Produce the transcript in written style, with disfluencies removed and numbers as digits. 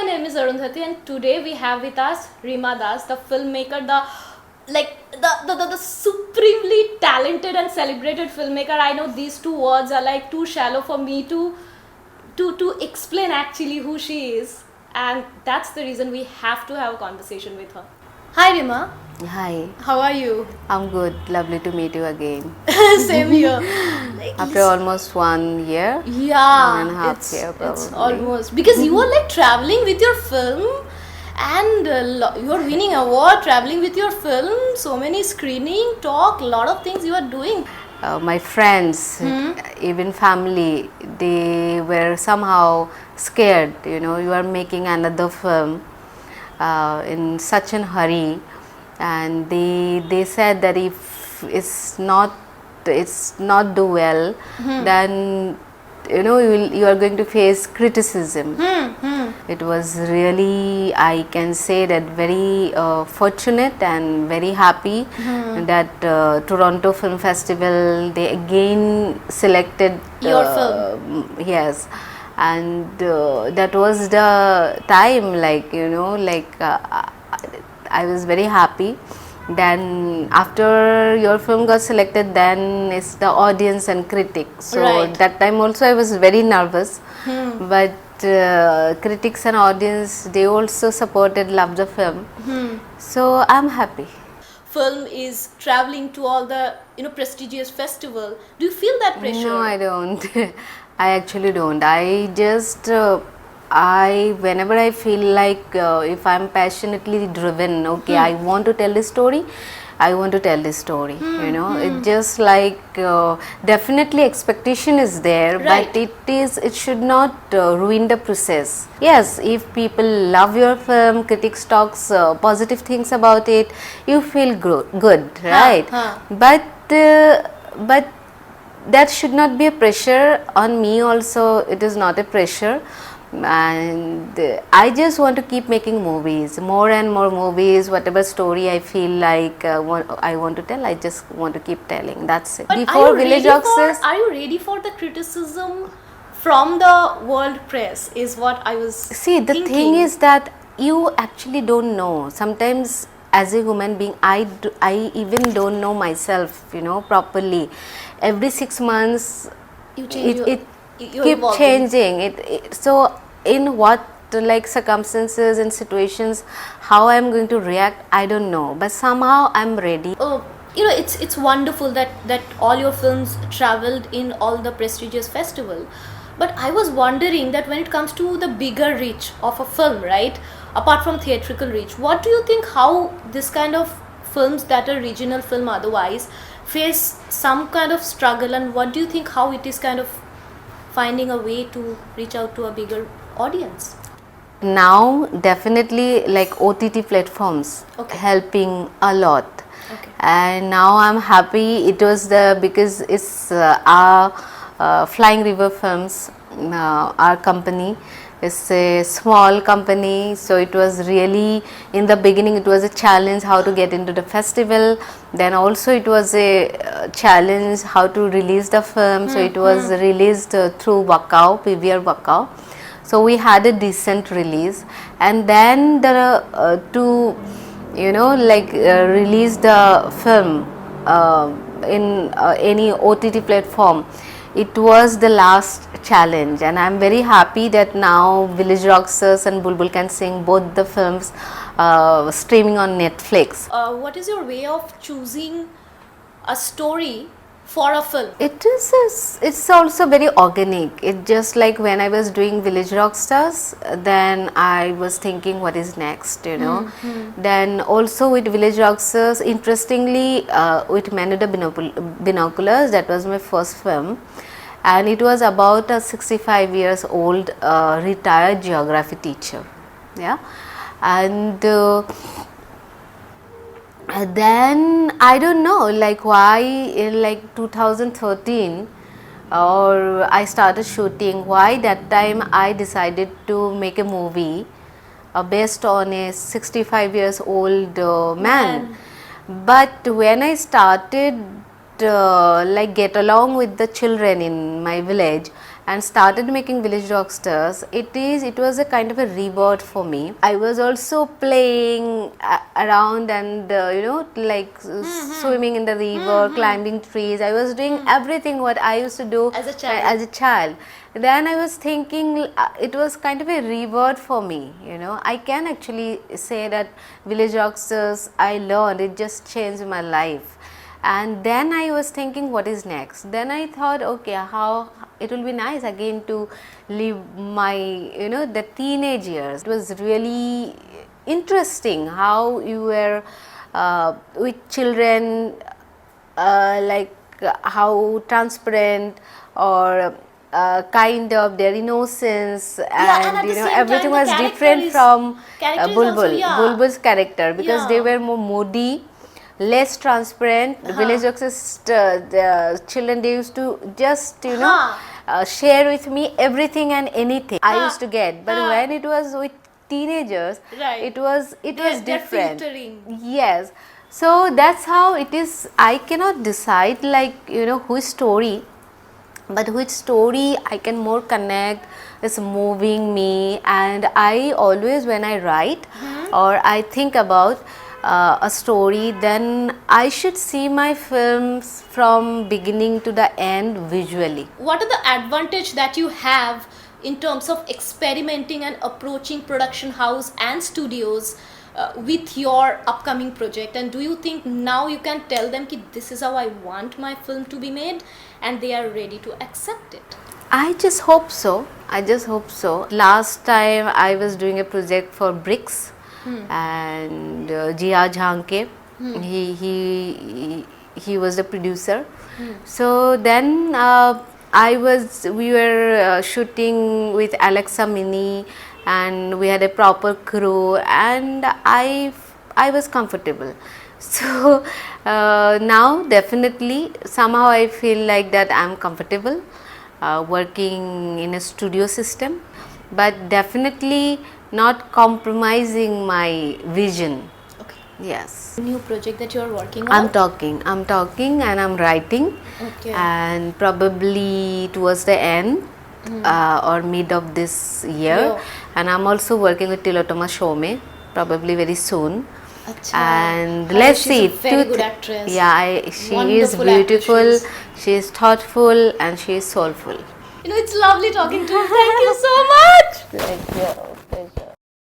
my name is Arundhati and today we have with us Rima Das, the filmmaker, the supremely talented and celebrated filmmaker. I know these two words are like too shallow for me to explain actually who she is, and that's the reason we have to have a conversation with her. Hi Rima. Hi, How are you? I'm good. Lovely to meet you again. Same here. After almost 1 year, Yeah, 1.5 year it's probably. almost because you were like traveling with your film, and you are winning award traveling with your film. So many screening, talk, lot of things you are doing. My friends, even family, they were somehow scared. You know, you are making another film in such a hurry, and they said that if it's not do well, then you are going to face criticism. It was really, I can say that, very fortunate and very happy that Toronto Film Festival, they again selected Your film. Yes, and that was the time, I was very happy. Then after your film got selected, then it's the audience and critics. So Right. that time also I was very nervous, but critics and audience, they also supported, loved the film. So I'm happy. Film is traveling to all the prestigious festival. Do you feel that pressure? No, I don't. I actually don't. I just whenever I feel like if I'm passionately driven, okay, I want to tell this story, I want to tell this story. It just like definitely expectation is there, Right. but it should not ruin the process. Yes, if people love your film, critics talks positive things about it, you feel good, right? But that should not be a pressure on me. Also, it is not a pressure, and I just want to keep making movies, more and more movies. Whatever story I feel like I want to tell, I just want to keep telling. That's it. But Before Village Access, are you ready for the criticism from the world press? Is what I was see, the thinking. thing is that you actually don't know. Sometimes as a human being, I even don't know myself, properly. Every 6 months, You change it you're keep evolving. changing. So in what like circumstances and situations, how I'm going to react, I don't know. But somehow I'm ready. It's wonderful that all your films traveled in all the prestigious festival, but I was wondering that when it comes to the bigger reach of a film, right, apart from theatrical reach, what do you think, how this kind of films that are regional film otherwise face some kind of struggle, and what do you think, how it is kind of finding a way to reach out to a bigger audience? Now definitely like OTT platforms Okay. helping a lot. Okay. And now I'm happy it was because it's our Flying River Films, our company. It's a small company, so it was really, in the beginning it was a challenge how to get into the festival. Then also it was a challenge how to release the film. So it was released through Wakao, PVR Wakao. So we had a decent release, and then to release the film in any OTT platform, it was the last challenge. And I'm very happy that now Village Rockstars and Bulbul Can Sing, both the films streaming on Netflix. What is your way of choosing a story for a film? It's also very organic. It just like when I was doing Village Rockstars, then I was thinking what is next, Then also with Village Rockstars, interestingly, with Manuda Binoculars, that was my first film, and it was about a 65 years old retired geography teacher, yeah, and then I don't know like why in like 2013 or I started shooting, why that time I decided to make a movie based on a 65 years old man. But when I started get along with the children in my village, and started making Village Rockstars, it was a kind of a reward for me. I was also playing around and like swimming in the river, climbing trees. I was doing everything what I used to do As a child. As a child. Then I was thinking it was kind of a reward for me. I can actually say that Village Rockstars I learned, it just changed my life. And then I was thinking, what is next? Then I thought, okay, how it will be nice again to live my the teenage years. It was really interesting how you were with children, like how transparent or kind of their innocence, and at and the same everything time, the was character different is- from character is Bulbul. also, yeah. Bulbul's character, because they Yeah. were more moody, less transparent. The Village Rockstars, the children, they used to just share with me everything and anything I used to get. But when it was with teenagers, Right. it was They're different. filtering. Yes, so that's how it is. I cannot decide like which story, but which story I can more connect is moving me. And I always, when I write or I think about a story, then I should see my films from beginning to the end visually. What are the advantage that you have in terms of experimenting and approaching production house and studios with your upcoming project? And do you think now you can tell them ki this is how I want my film to be made, and they are ready to accept it? I just hope so. Last time I was doing a project for Bricks, and Jia Jhanke, he was the producer. So then we were shooting with Alexa Mini, and we had a proper crew, and I was comfortable. So now definitely somehow I feel like that I'm comfortable working in a studio system, but definitely not compromising my vision. Okay. Yes. New project that you are working on? I'm talking and I'm writing. Okay. And probably towards the end or mid of this year. Yeah. And I'm also working with Tilotoma Shome, probably very soon. Acha. And Hi, let's she's see. a very good actress. Yeah, she is Wonderful actress beautiful, she is. she is thoughtful, and she is soulful. It's lovely talking to you. Thank you so much. Thank you.